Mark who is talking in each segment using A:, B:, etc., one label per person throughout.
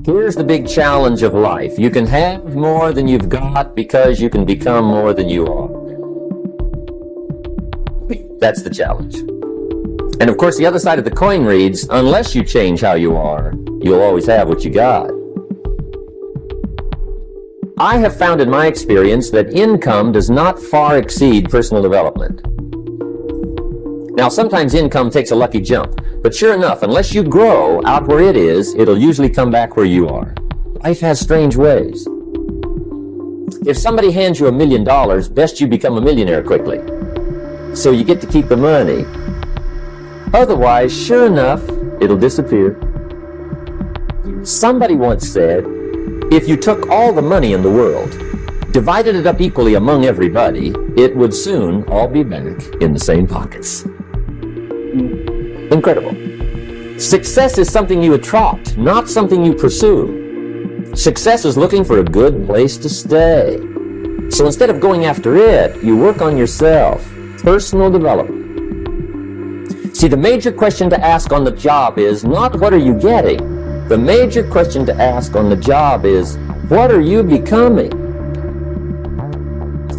A: Here's the big challenge of life. You can have more than you've got because you can become more than you are. That's the challenge. And of course, the other side of the coin reads, unless you change how you are, you'll always have what you got. I have found in my experience that income does not far exceed personal development. Now, sometimes income takes a lucky jump, but sure enough, unless you grow out where it is, it'll usually come back where you are. Life has strange ways. If somebody hands you $1 million, best you become a millionaire quickly, so you get to keep the money. Otherwise, sure enough, it'll disappear. Somebody once said, if you took all the money in the world, divided it up equally among everybody, it would soon all be back in the same pockets. Incredible. Success is something you attract, not something you pursue. Success is looking for a good place to stay. So instead of going after it, you work on yourself. Personal development. See, the major question to ask on the job is not what are you getting? The major question to ask on the job is, what are you becoming?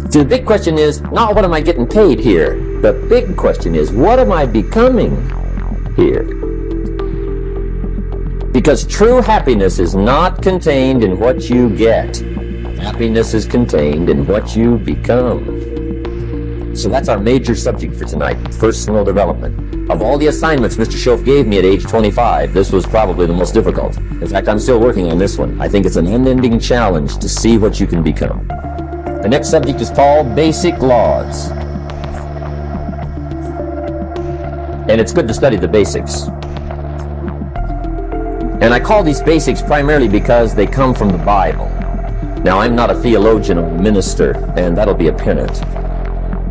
A: See, the big question is not what am I getting paid here? The big question is, what am I becoming here? Because true happiness is not contained in what you get. Happiness is contained in what you become. So that's our major subject for tonight, personal development. Of all the assignments Mr. Schoaf gave me at age 25, this was probably the most difficult. In fact, I'm still working on this one. I think it's an unending challenge to see what you can become. The next subject is called Basic Laws. And it's good to study the basics. And I call these basics primarily because they come from the Bible. Now, I'm not a theologian or a minister, and that'll be apparent.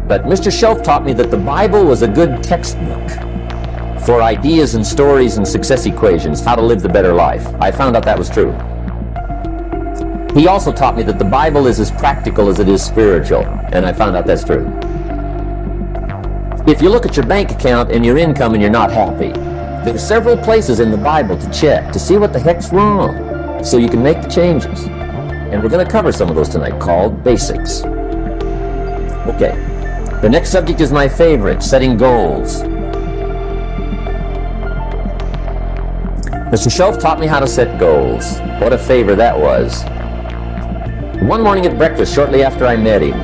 A: But Mr. Schoaf taught me that the Bible was a good textbook for ideas and stories and success equations, how to live the better life. I found out that was true. He also taught me that the Bible is as practical as it is spiritual, and I found out that's true. If you look at your bank account and your income and you're not happy, there are several places in the Bible to check to see what the heck's wrong, so you can make the changes. And we're going to cover some of those tonight, called basics. Okay. The next subject is my favorite, setting goals. Mr. Schoaf taught me how to set goals. What a favor that was. One morning at breakfast, shortly after I met him,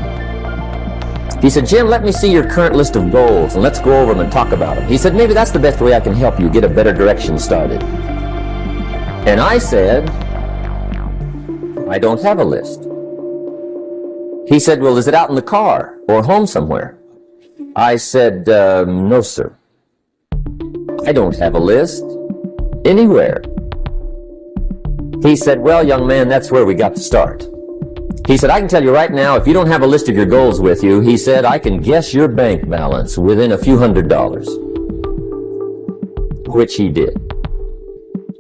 A: he said, Jim, let me see your current list of goals, and let's go over them and talk about them. He said, maybe that's the best way I can help you get a better direction started. And I said, I don't have a list. He said, well, is it out in the car or home somewhere? I said, no, sir. I don't have a list anywhere. He said, well, young man, that's where we got to start. He said, I can tell you right now, if you don't have a list of your goals with you, he said, I can guess your bank balance within a few $100s. Which he did.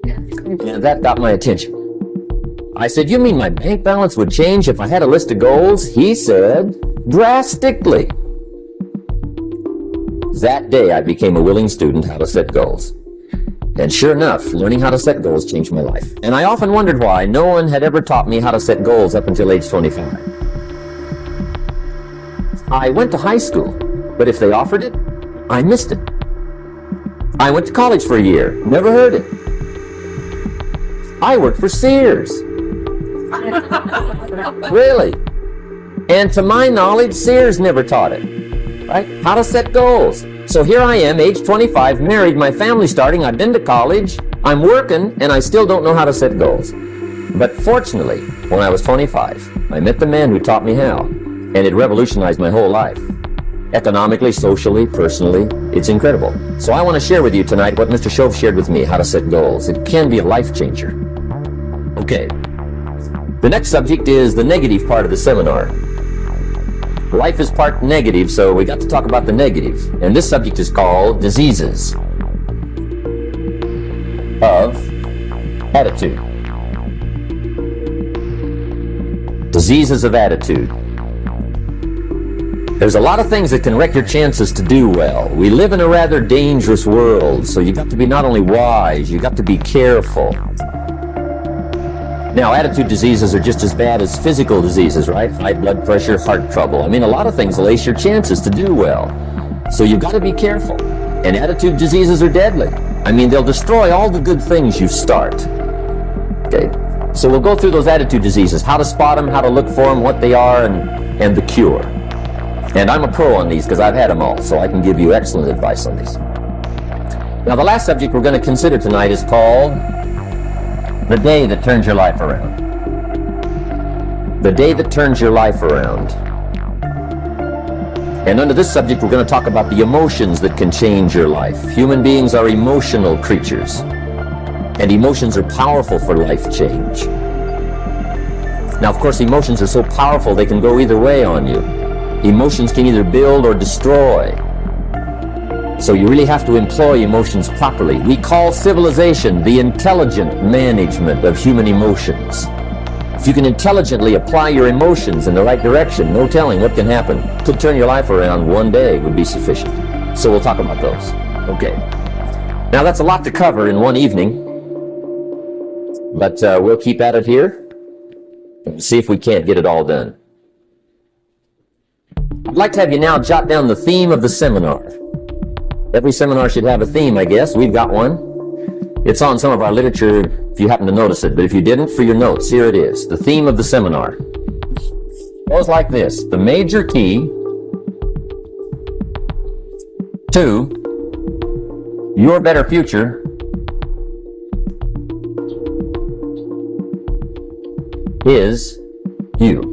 A: And that got my attention. I said, you mean my bank balance would change if I had a list of goals? He said, drastically. That day, I became a willing student how to set goals. And sure enough, learning how to set goals changed my life. And I often wondered why no one had ever taught me how to set goals up until age 25. I went to high school, but if they offered it, I missed it. I went to college for a year, never heard it. I worked for Sears. Really? And to my knowledge, Sears never taught it. Right? How to set goals. So here I am, age 25, married, my family's starting, I've been to college, I'm working, and I still don't know how to set goals. But fortunately, when I was 25, I met the man who taught me how, and it revolutionized my whole life. Economically, socially, personally, it's incredible. So I want to share with you tonight what Mr. Schoaf shared with me, how to set goals. It can be a life changer. Okay. The next subject is the negative part of the seminar. Life is part negative, so we got to talk about the negative. And this subject is called diseases of attitude. Diseases of attitude. There's a lot of things that can wreck your chances to do well. We live in a rather dangerous world, so you got to be not only wise, you got to be careful. Now, attitude diseases are just as bad as physical diseases, right? High blood pressure, heart trouble. I mean, a lot of things will ace your chances to do well. So you've got to be careful. And attitude diseases are deadly. I mean, they'll destroy all the good things you start. Okay, so we'll go through those attitude diseases, how to spot them, how to look for them, what they are, and the cure. And I'm a pro on these because I've had them all, so I can give you excellent advice on these. Now, the last subject we're going to consider tonight is called the day that turns your life around. The day that turns your life around. And under this subject, we're going to talk about the emotions that can change your life. Human beings are emotional creatures, and emotions are powerful for life change. Now, of course, emotions are so powerful they can go either way on you. Emotions can either build or destroy. So you really have to employ emotions properly. We call civilization the intelligent management of human emotions. If you can intelligently apply your emotions in the right direction, no telling what can happen. Could turn your life around one day would be sufficient. So we'll talk about those. Okay. Now that's a lot to cover in one evening, but we'll keep at it here and see if we can't get it all done. I'd like to have you now jot down the theme of the seminar. Every seminar should have a theme, I guess. We've got one. It's on some of our literature if you happen to notice it, but if you didn't, for your notes, here it is. The theme of the seminar goes like this: the major key to your better future is you.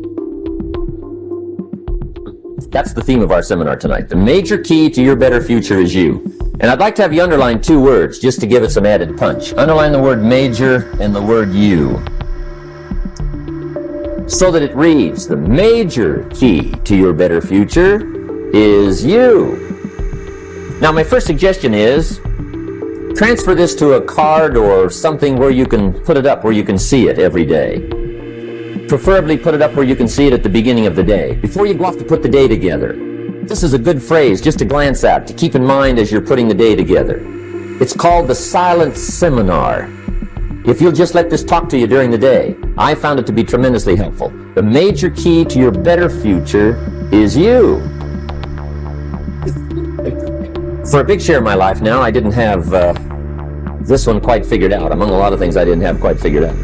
A: That's the theme of our seminar tonight. The major key to your better future is you. And I'd like to have you underline two words just to give it some added punch. Underline the word major and the word you, so that it reads, the major key to your better future is you. Now, my first suggestion is transfer this to a card or something where you can put it up where you can see it every day. Preferably put it up where you can see it at the beginning of the day, before you go off to put the day together. This is a good phrase just to glance at, to keep in mind as you're putting the day together. It's called the silent seminar. If you'll just let this talk to you during the day, I found it to be tremendously helpful. The major key to your better future is you. For a big share of my life now, I didn't have this one quite figured out. Among a lot of things I didn't have quite figured out.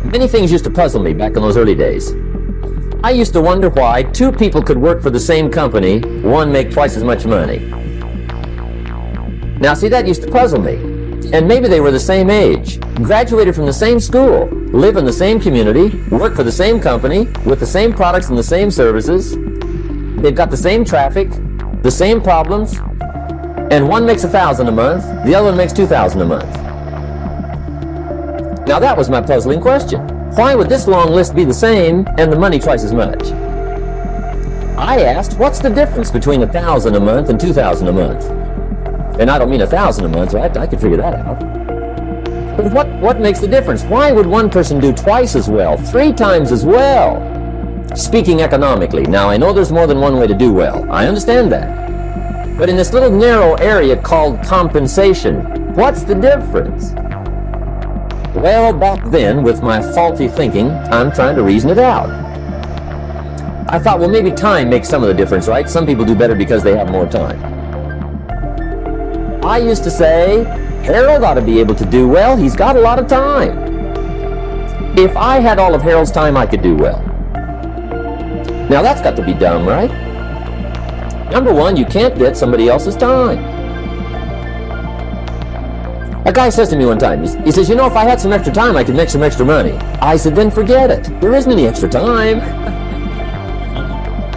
A: Many things used to puzzle me back in those early days. I used to wonder why two people could work for the same company, one make twice as much money. Now, see, that used to puzzle me. And maybe they were the same age, graduated from the same school, live in the same community, work for the same company, with the same products and the same services. They've got the same traffic, the same problems, and one makes $1,000 a month, the other one makes $2,000 a month. Now that was my puzzling question. Why would this long list be the same and the money twice as much? I asked, what's the difference between $1,000 a month and $2,000 a month? And I don't mean $1,000 a month, right? I could figure that out. But what makes the difference? Why would one person do twice as well, 3 times as well? Speaking economically, now I know there's more than one way to do well. I understand that. But in this little narrow area called compensation, what's the difference? Well, back then, with my faulty thinking, I'm trying to reason it out. I thought, well, maybe time makes some of the difference, right? Some people do better because they have more time. I used to say, Harold ought to be able to do well. He's got a lot of time. If I had all of Harold's time, I could do well. Now, that's got to be dumb, right? Number one, you can't get somebody else's time. A guy says to me one time, he says, you know, if I had some extra time, I could make some extra money. I said, then forget it. There isn't any extra time.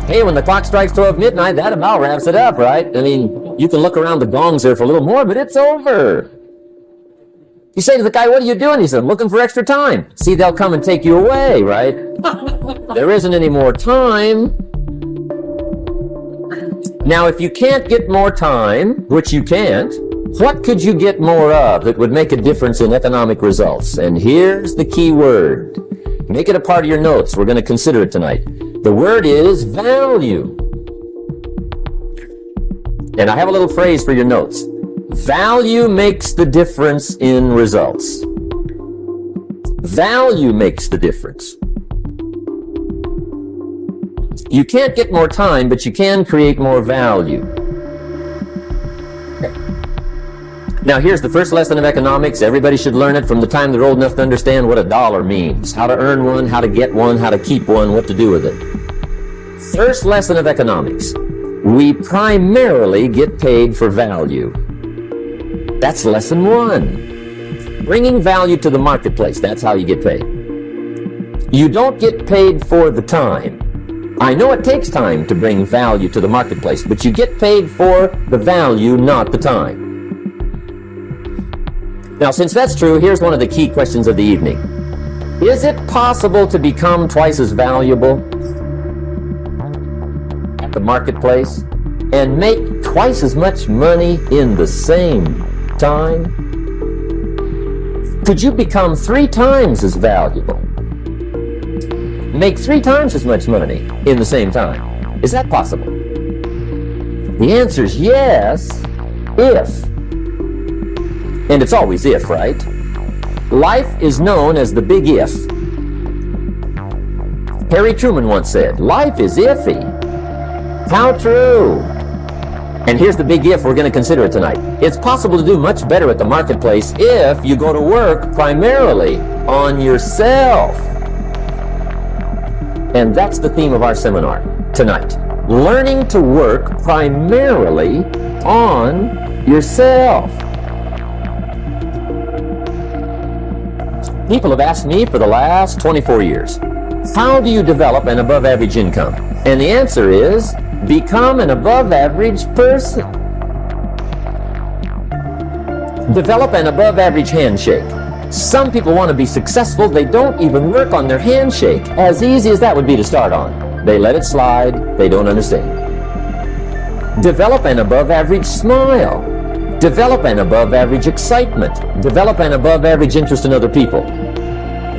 A: Hey, when the clock strikes 12 midnight, that about wraps it up, right? I mean, you can look around the gongs there for a little more, but it's over. You say to the guy, what are you doing? He said, I'm looking for extra time. See, they'll come and take you away, right? There isn't any more time. Now, if you can't get more time, which you can't, what could you get more of that would make a difference in economic results? And here's the key word. Make it a part of your notes. We're going to consider it tonight. The word is value. And I have a little phrase for your notes. Value makes the difference in results. Value makes the difference. You can't get more time, but you can create more value. Now here's the first lesson of economics. Everybody should learn it from the time they're old enough to understand what a dollar means, how to earn one, how to get one, how to keep one, what to do with it. First lesson of economics. We primarily get paid for value. That's lesson one. Bringing value to the marketplace, that's how you get paid. You don't get paid for the time. I know it takes time to bring value to the marketplace, but you get paid for the value, not the time. Now, since that's true, here's one of the key questions of the evening. Is it possible to become twice as valuable at the marketplace and make twice as much money in the same time? Could you become 3 times as valuable? Make 3 times as much money in the same time? Is that possible? The answer is yes, if. And it's always if, right? Life is known as the big if. Harry Truman once said, life is iffy. How true. And here's the big if we're going to consider it tonight. It's possible to do much better at the marketplace if you go to work primarily on yourself. And that's the theme of our seminar tonight. Learning to work primarily on yourself. People have asked me for the last 24 years, how do you develop an above-average income? And the answer is, become an above-average person. Develop an above-average handshake. Some people want to be successful, they don't even work on their handshake. As easy as that would be to start on. They let it slide, they don't understand. Develop an above-average smile. Develop an above-average excitement. Develop an above-average interest in other people.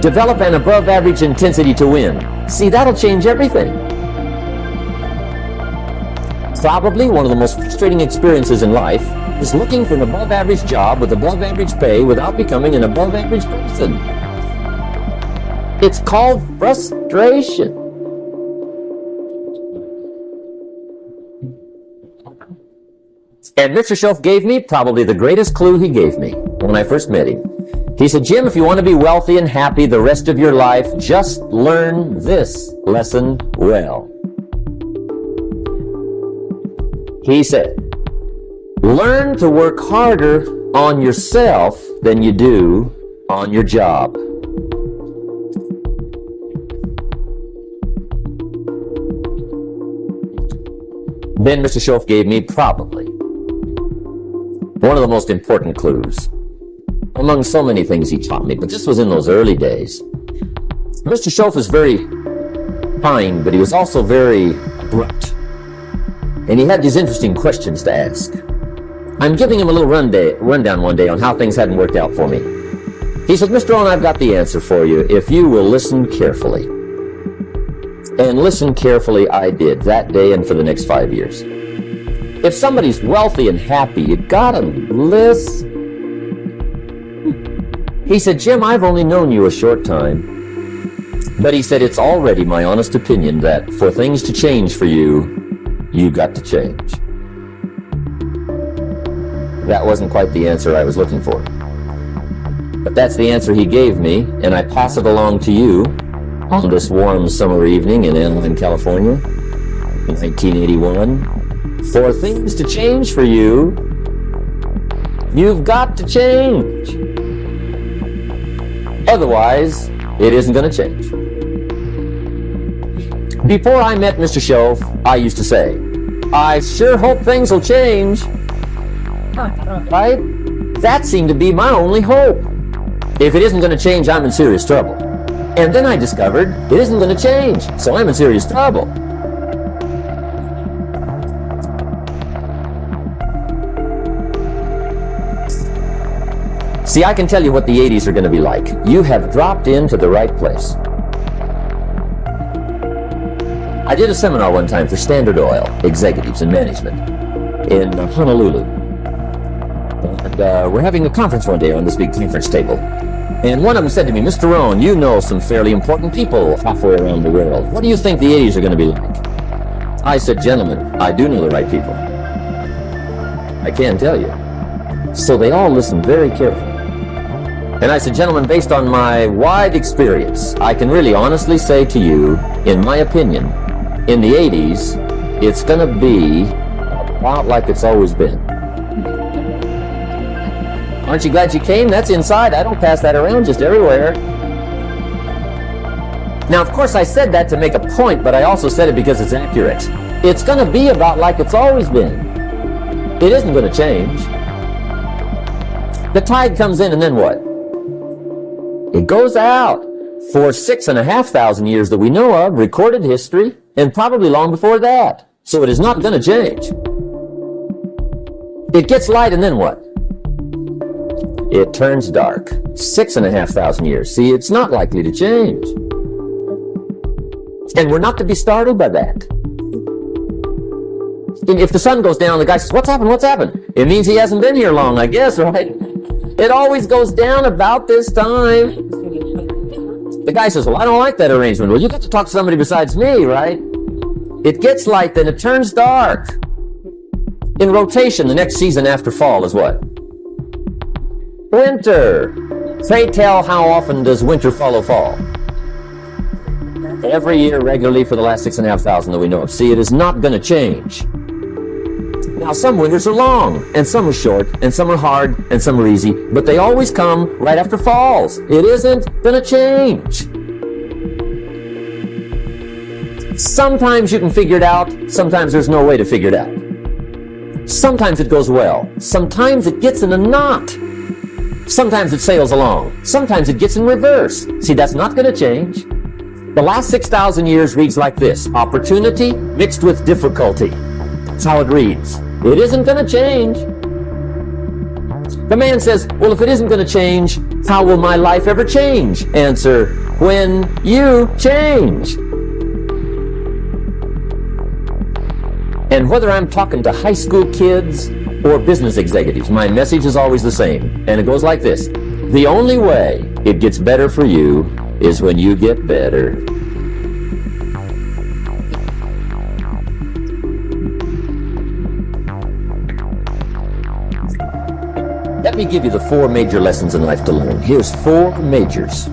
A: Develop an above-average intensity to win. See, that'll change everything. Probably one of the most frustrating experiences in life is looking for an above-average job with above-average pay without becoming an above-average person. It's called frustration. And Mr. Schoaf gave me probably the greatest clue he gave me when I first met him. He said, Jim, if you want to be wealthy and happy the rest of your life, just learn this lesson well. He said, learn to work harder on yourself than you do on your job. Then Mr. Schoaf gave me probably one of the most important clues among so many things he taught me, but this was in those early days. Mr. Schoaf was very kind, but he was also very abrupt. And he had these interesting questions to ask. I'm giving him a little rundown one day on how things hadn't worked out for me. He said, Mr. Rohn, I've got the answer for you if you will listen carefully. And listen carefully I did that day and for the next 5 years. If somebody's wealthy and happy, you gotta listen. He said, Jim, I've only known you a short time. But he said, it's already my honest opinion that for things to change for you, you've got to change. That wasn't quite the answer I was looking for. But that's the answer he gave me, and I pass it along to you on this warm summer evening in Anaheim, California, in 1981. For things to change for you, you've got to change. Otherwise, it isn't going to change. Before I met Mr. Schoaf, I used to say, I sure hope things will change. Right? That seemed to be my only hope. If it isn't going to change, I'm in serious trouble. And then I discovered it isn't going to change, so I'm in serious trouble. See, I can tell you what the 80s are going to be like. You have dropped into the right place. I did a seminar one time for Standard Oil executives and management in Honolulu. And we're having a conference one day on this big conference table. And one of them said to me, Mr. Rohn, you know some fairly important people halfway around the world. What do you think the 80s are going to be like? I said, gentlemen, I do know the right people. I can tell you. So they all listened very carefully. And I said, gentlemen, based on my wide experience, I can really honestly say to you, in my opinion, in the 80s, it's going to be about like it's always been. Aren't you glad you came? That's inside. I don't pass that around just everywhere. Now, of course, I said that to make a point, but I also said it because it's accurate. It's going to be about like it's always been. It isn't going to change. The tide comes in, and then what? It goes out. For 6,500 years that we know of, recorded history, and probably long before that. So it is not going to change. It gets light, and then what? It turns dark. 6,500 years. See, it's not likely to change. And we're not to be startled by that. If the sun goes down, the guy says, what's happened? What's happened? It means he hasn't been here long, I guess, right? It always goes down about this time. The guy says, well, I don't like that arrangement. Well, you got to talk to somebody besides me, right? It gets light, then it turns dark. In rotation, the next season after fall is what? Winter. Pray tell, how often does winter follow fall? Every year regularly for the last 6,500 that we know of. See, it is not going to change. Now, some winters are long, and some are short, and some are hard, and some are easy, but they always come right after falls. It isn't going to change. Sometimes you can figure it out, sometimes there's no way to figure it out. Sometimes it goes well, sometimes it gets in a knot. Sometimes it sails along, sometimes it gets in reverse. See, that's not going to change. The last 6,000 years reads like this: opportunity mixed with difficulty. That's how it reads. It isn't going to change. The man says, well, if it isn't going to change, how will my life ever change? Answer, when you change. And whether I'm talking to high school kids or business executives, my message is always the same. And it goes like this: the only way it gets better for you is when you get better. Let me give you the 4 major lessons in life to learn. Here's 4 majors.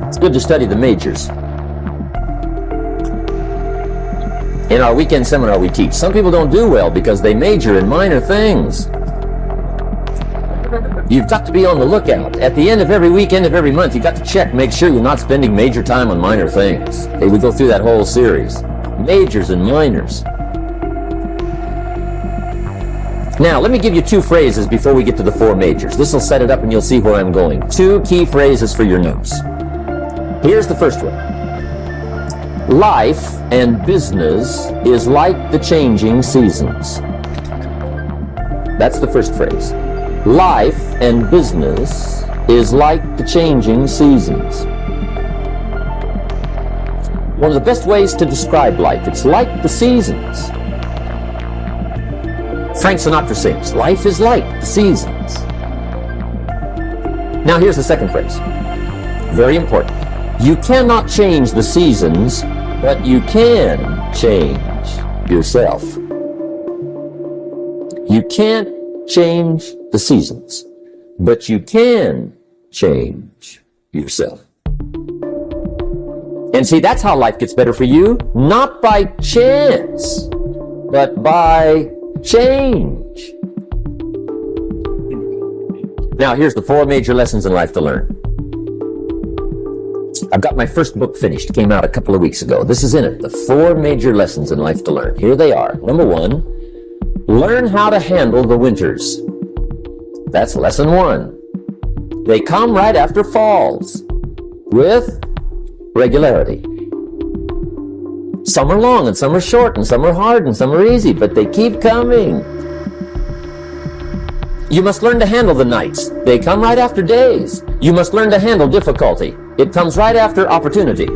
A: It's good to study the majors. In our weekend seminar we teach, some people don't do well because they major in minor things. You've got to be on the lookout. At the end of every weekend of every month, you've got to check, make sure you're not spending major time on minor things. Okay, we go through that whole series. Majors and minors. Now, let me give you 2 phrases before we get to the 4 majors. This will set it up and you'll see where I'm going. 2 key phrases for your notes. Here's the first one. Life and business is like the changing seasons. That's the first phrase. Life and business is like the changing seasons. One of the best ways to describe life, it's like the seasons. Frank Sinatra sings, life is like the seasons. Now here's the second phrase. Very important. You cannot change the seasons, but you can change yourself. You can't change the seasons, but you can change yourself. And see, that's how life gets better for you, not by chance, but by change. Now, here's the 4 major lessons in life to learn. I've got my first book finished. It came out a couple of weeks ago. This is in it, the 4 major lessons in life to learn. Here they are. Number 1, learn how to handle the winters. That's lesson 1. They come right after falls with regularity. Some are long and some are short and some are hard and some are easy, but they keep coming. You must learn to handle the nights. They come right after days. You must learn to handle difficulty. It comes right after opportunity.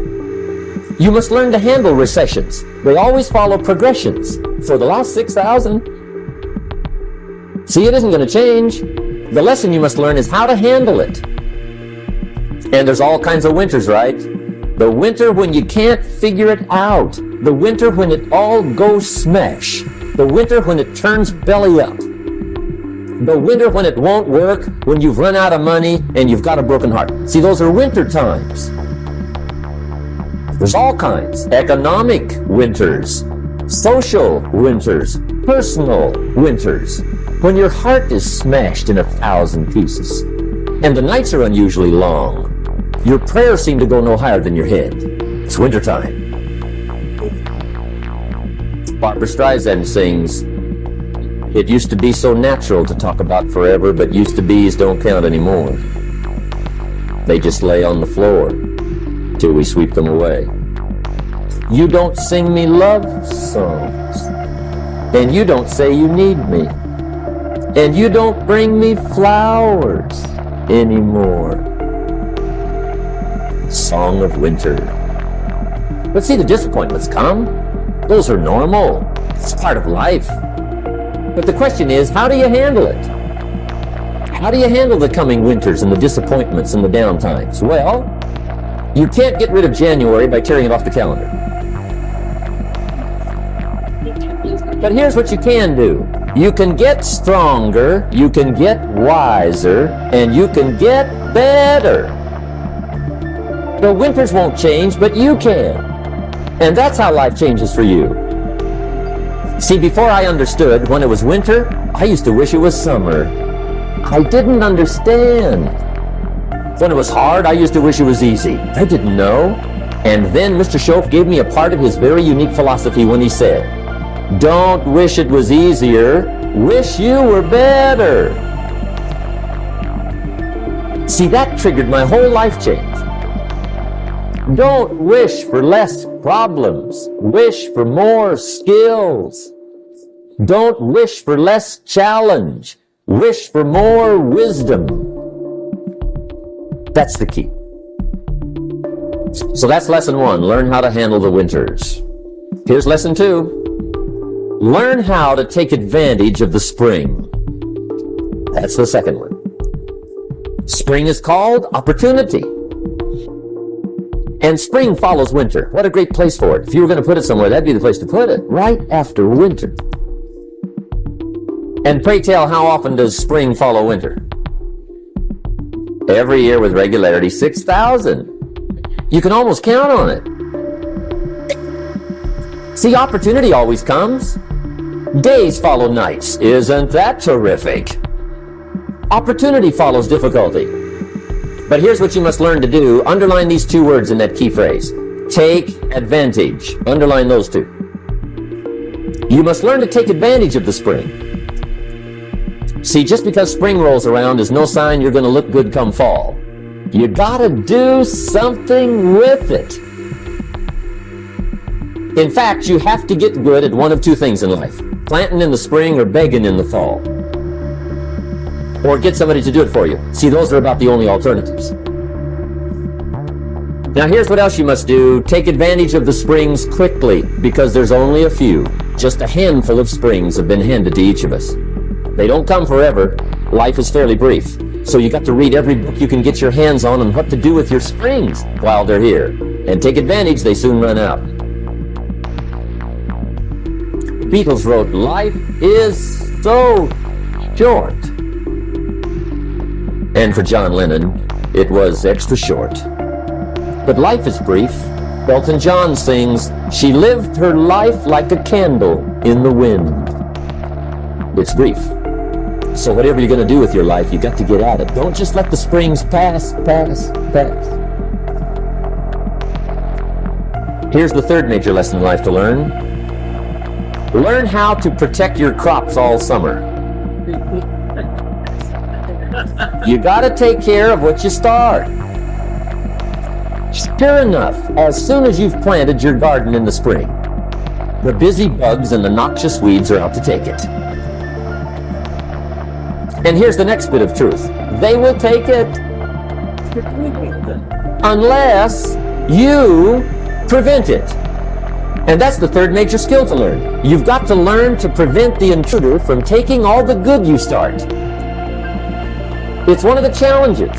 A: You must learn to handle recessions. They always follow progressions. For the last 6,000. See, it isn't going to change, The lesson you must learn is how to handle it. And there's all kinds of winters, right? The winter when you can't figure it out. The winter when it all goes smash. The winter when it turns belly up. The winter when it won't work, when you've run out of money and you've got a broken heart. See, those are winter times. There's all kinds. Economic winters, social winters, personal winters. When your heart is smashed in 1,000 pieces and the nights are unusually long, your prayers seem to go no higher than your head. It's wintertime. Barbra Streisand sings, "It used to be so natural to talk about forever, but used to be's don't count anymore. They just lay on the floor till we sweep them away. You don't sing me love songs, and you don't say you need me, and you don't bring me flowers anymore." Song of winter. But see, the disappointments come. Those are normal. It's part of life. But the question is, how do you handle it? How do you handle the coming winters and the disappointments and the downtimes? Well, you can't get rid of January by tearing it off the calendar. But here's what you can do. You can get stronger, you can get wiser, and you can get better. The winters won't change, but you can. And that's how life changes for you. See, before I understood when it was winter, I used to wish it was summer. I didn't understand. When it was hard, I used to wish it was easy. I didn't know. And then Mr. Schoaf gave me a part of his very unique philosophy when he said, "Don't wish it was easier, wish you were better." See, that triggered my whole life change. Don't wish for less problems. Wish for more skills. Don't wish for less challenge. Wish for more wisdom. That's the key. So that's lesson 1. Learn how to handle the winters. Here's lesson 2. Learn how to take advantage of the spring. That's the second one. Spring is called opportunity. And spring follows winter. What a great place for it. If you were going to put it somewhere, that'd be the place to put it, right after winter. And pray tell, how often does spring follow winter? Every year with regularity, 6,000. You can almost count on it. See, opportunity always comes. Days follow nights. Isn't that terrific? Opportunity follows difficulty. But here's what you must learn to do. Underline these 2 words in that key phrase. Take advantage. Underline those 2. You must learn to take advantage of the spring. See, just because spring rolls around is no sign you're going to look good come fall. You gotta do something with it. In fact, you have to get good at one of 2 things in life. Planting in the spring or begging in the fall. Or get somebody to do it for you. See, those are about the only alternatives. Now here's what else you must do. Take advantage of the springs quickly, because there's only a few. Just a handful of springs have been handed to each of us. They don't come forever. Life is fairly brief. So you got to read every book you can get your hands on what to do with your springs while they're here. And take advantage, they soon run out. Beatles wrote, "Life is so short." And for John Lennon, it was extra short. But life is brief. Elton John sings, "She lived her life like a candle in the wind." It's brief. So whatever you're going to do with your life, you got to get at it. Don't just let the springs pass. Here's the third major lesson in life to learn. Learn how to protect your crops all summer. You got to take care of what you start. Sure enough, as soon as you've planted your garden in the spring, the busy bugs and the noxious weeds are out to take it. And here's the next bit of truth. They will take it unless you prevent it. And that's the third major skill to learn. You've got to learn to prevent the intruder from taking all the good you start. It's one of the challenges.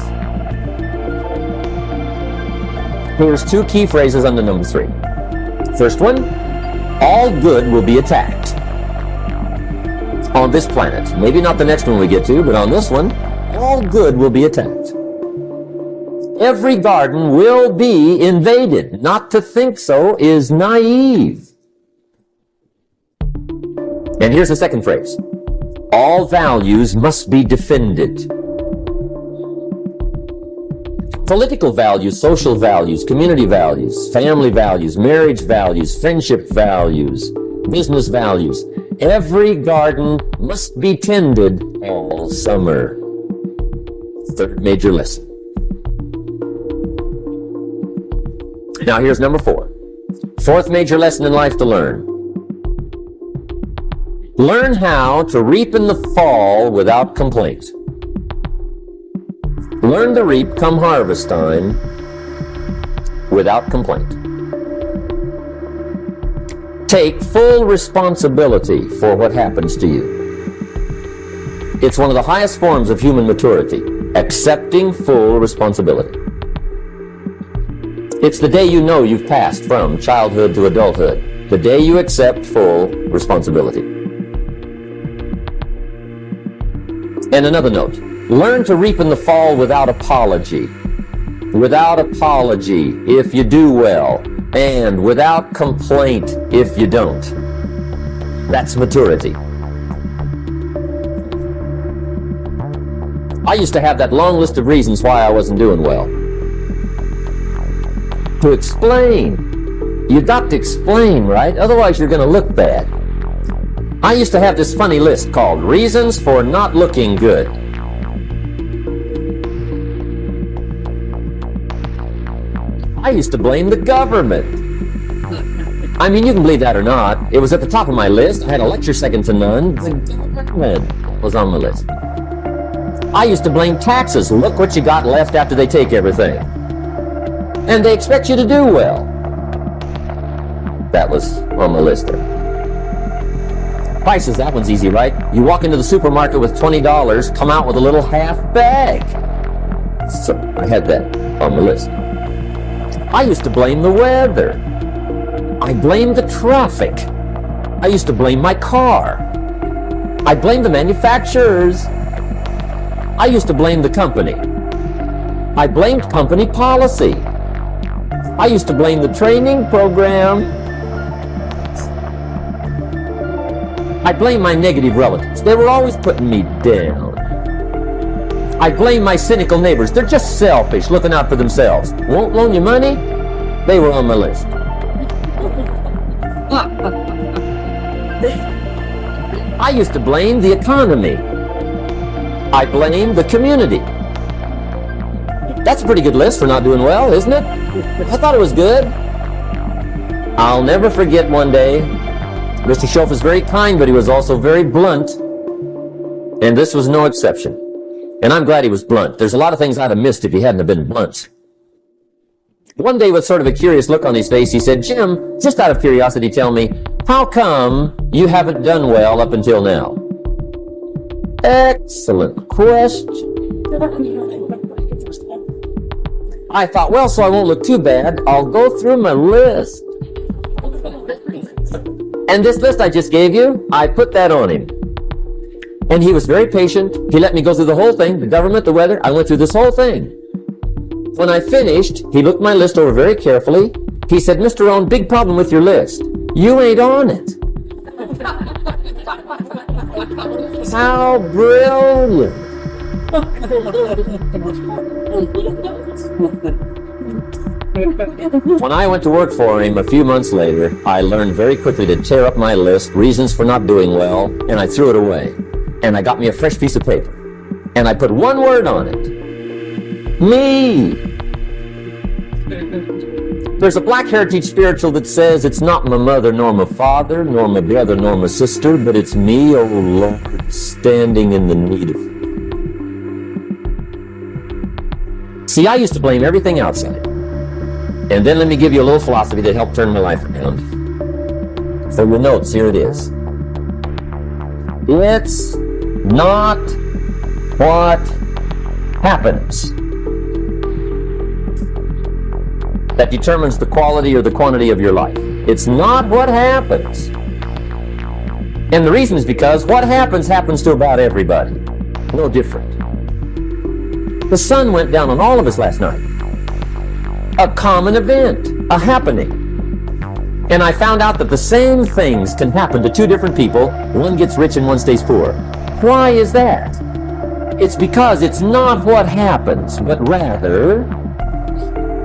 A: Here's two key phrases under number 3. First one, all good will be attacked on this planet. Maybe not the next one we get to, but on this one, all good will be attacked. Every garden will be invaded. Not to think so is naive. And here's the second phrase. All values must be defended. Political values, social values, community values, family values, marriage values, friendship values, business values. Every garden must be tended all summer. Third major lesson. Now here's number 4. Fourth major lesson in life to learn. Learn how to reap in the fall without complaint. Learn to reap come harvest time without complaint. Take full responsibility for what happens to you. It's one of the highest forms of human maturity, accepting full responsibility. It's the day you know you've passed from childhood to adulthood, the day you accept full responsibility. And another note, learn to reap in the fall without apology. Without apology if you do well, and without complaint if you don't. That's maturity. I used to have that long list of reasons why I wasn't doing well. To explain. You've got to explain, right? Otherwise you're going to look bad. I used to have this funny list called Reasons for Not Looking Good. I used to blame the government. I mean, you can believe that or not. It was at the top of my list. I had a lecture second to none. The government was on my list. I used to blame taxes. Look what you got left after they take everything. And they expect you to do well. That was on my list there. Prices, that one's easy, right? You walk into the supermarket with $20, come out with a little half bag. So I had that on my list. I used to blame the weather. I blamed the traffic. I used to blame my car. I blamed the manufacturers. I used to blame the company. I blamed company policy. I used to blame the training program. I blame my negative relatives. They were always putting me down. I blame my cynical neighbors. They're just selfish, looking out for themselves. Won't loan you money? They were on my list. I used to blame the economy. I blamed the community. That's a pretty good list for not doing well, isn't it? I thought it was good. I'll never forget one day. Mr. Schoaf was very kind, but he was also very blunt. And this was no exception. And I'm glad he was blunt. There's a lot of things I'd have missed if he hadn't have been blunt. One day, with sort of a curious look on his face, he said, "Jim, just out of curiosity, tell me, how come you haven't done well up until now?" Excellent question. I thought, well, so I won't look too bad, I'll go through my list. And this list I just gave you, I put that on him. And he was very patient. He let me go through the whole thing, the government, the weather. I went through this whole thing. When I finished, he looked my list over very carefully. He said, "Mr. Rohn, big problem with your list. You ain't on it." How brilliant. When I went to work for him a few months later, I learned very quickly to tear up my list, reasons for not doing well, and I threw it away. And I got me a fresh piece of paper. And I put one word on it. Me. There's a Black Heritage spiritual that says, "It's not my mother, nor my father, nor my brother, nor my sister, but it's me, oh Lord, standing in the need of you." See, I used to blame everything outside. And then let me give you a little philosophy that helped turn my life around. For your notes, here it is. It's not what happens that determines the quality or the quantity of your life. It's not what happens. And the reason is because what happens to about everybody. No different. The sun went down on all of us last night. A common event, a happening. And I found out that the same things can happen to two different people. One gets rich and one stays poor. Why is that? It's because it's not what happens, but rather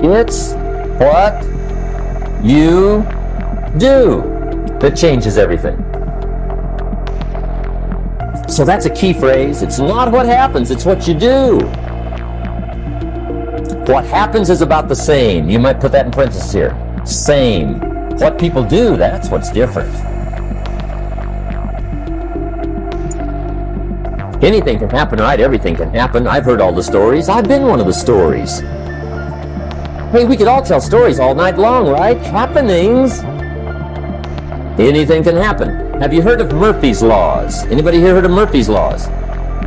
A: it's what you do that changes everything. So that's a key phrase. It's not what happens, it's what you do. What happens is about the same. You might put that in parentheses here. Same. What people do, that's what's different. Anything can happen, right? Everything can happen. I've heard all the stories. I've been one of the stories. Hey, we could all tell stories all night long, right? Happenings. Anything can happen. Have you heard of Murphy's Laws? Anybody here heard of Murphy's Laws?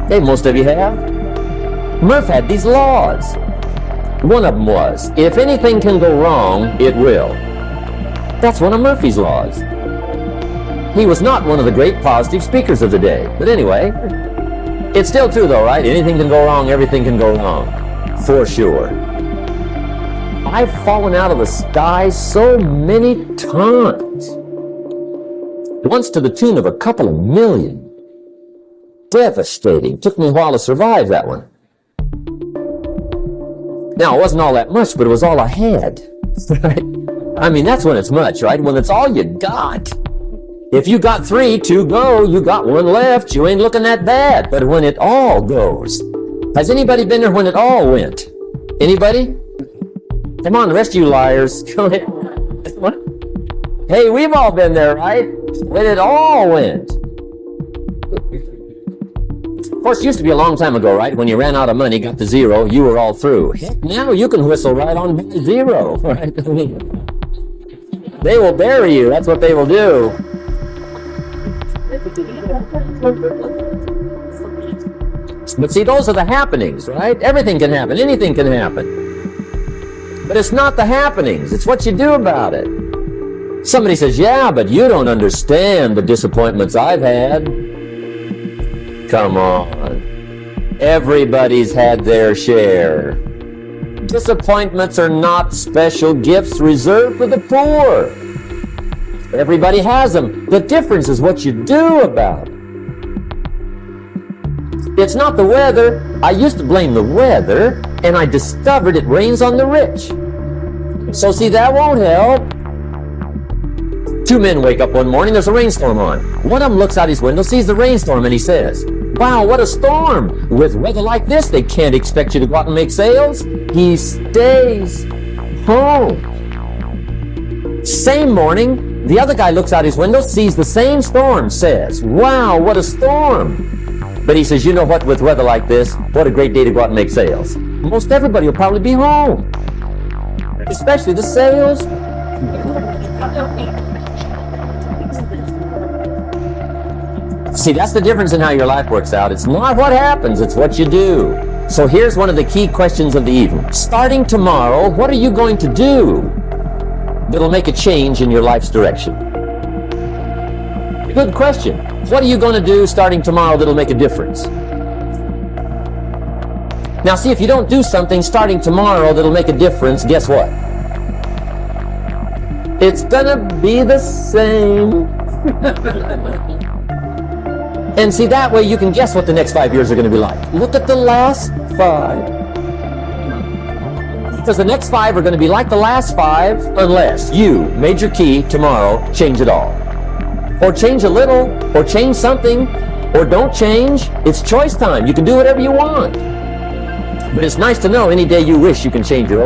A: Hey, most of you have. Murph had these laws. One of them was, if anything can go wrong, it will. That's one of Murphy's Laws. He was not one of the great positive speakers of the day. But anyway, it's still true though, right? Anything can go wrong, everything can go wrong. For sure. I've fallen out of the sky so many times. Once to the tune of a couple of million. Devastating. Took me a while to survive that one. Now, it wasn't all that much, but it was all I had. Right? I mean, that's when it's much, right? When it's all you got. If you got 3, 2 go, you got 1 left, you ain't looking that bad. But when it all goes, has anybody been there when it all went? Anybody? Come on, the rest of you liars. Go ahead. What? Hey, we've all been there, right? When it all went. Of course, it used to be a long time ago, right? When you ran out of money, got to 0, you were all through. Heck, now you can whistle right on by 0, right? They will bury you. That's what they will do. But see, those are the happenings, right? Everything can happen. Anything can happen. But it's not the happenings. It's what you do about it. Somebody says, yeah, but you don't understand the disappointments I've had. Come on. Everybody's had their share. Disappointments are not special gifts reserved for the poor. Everybody has them. The difference is what you do about it. It's not the weather. I used to blame the weather, and I discovered it rains on the rich. So see, that won't help. 2 men wake up one morning, there's a rainstorm on. One of them looks out his window, sees the rainstorm, and he says, wow, what a storm. With weather like this, they can't expect you to go out and make sales. He stays home. Same morning, the other guy looks out his window, sees the same storm, says, wow, what a storm. But he says, you know what, with weather like this, what a great day to go out and make sales. Most everybody will probably be home. Especially the sales. See, that's the difference in how your life works out. It's not what happens, it's what you do. So here's one of the key questions of the evening. Starting tomorrow, what are you going to do that'll make a change in your life's direction? Good question. What are you going to do starting tomorrow that'll make a difference? Now see, if you don't do something starting tomorrow that'll make a difference, guess what? It's gonna be the same. And see, that way you can guess what the next 5 years are going to be like. Look at the last 5. Because the next 5 are going to be like the last 5 unless you, major key, tomorrow, change it all. Or change a little, or change something, or don't change. It's choice time. You can do whatever you want. But it's nice to know any day you wish you can change your whole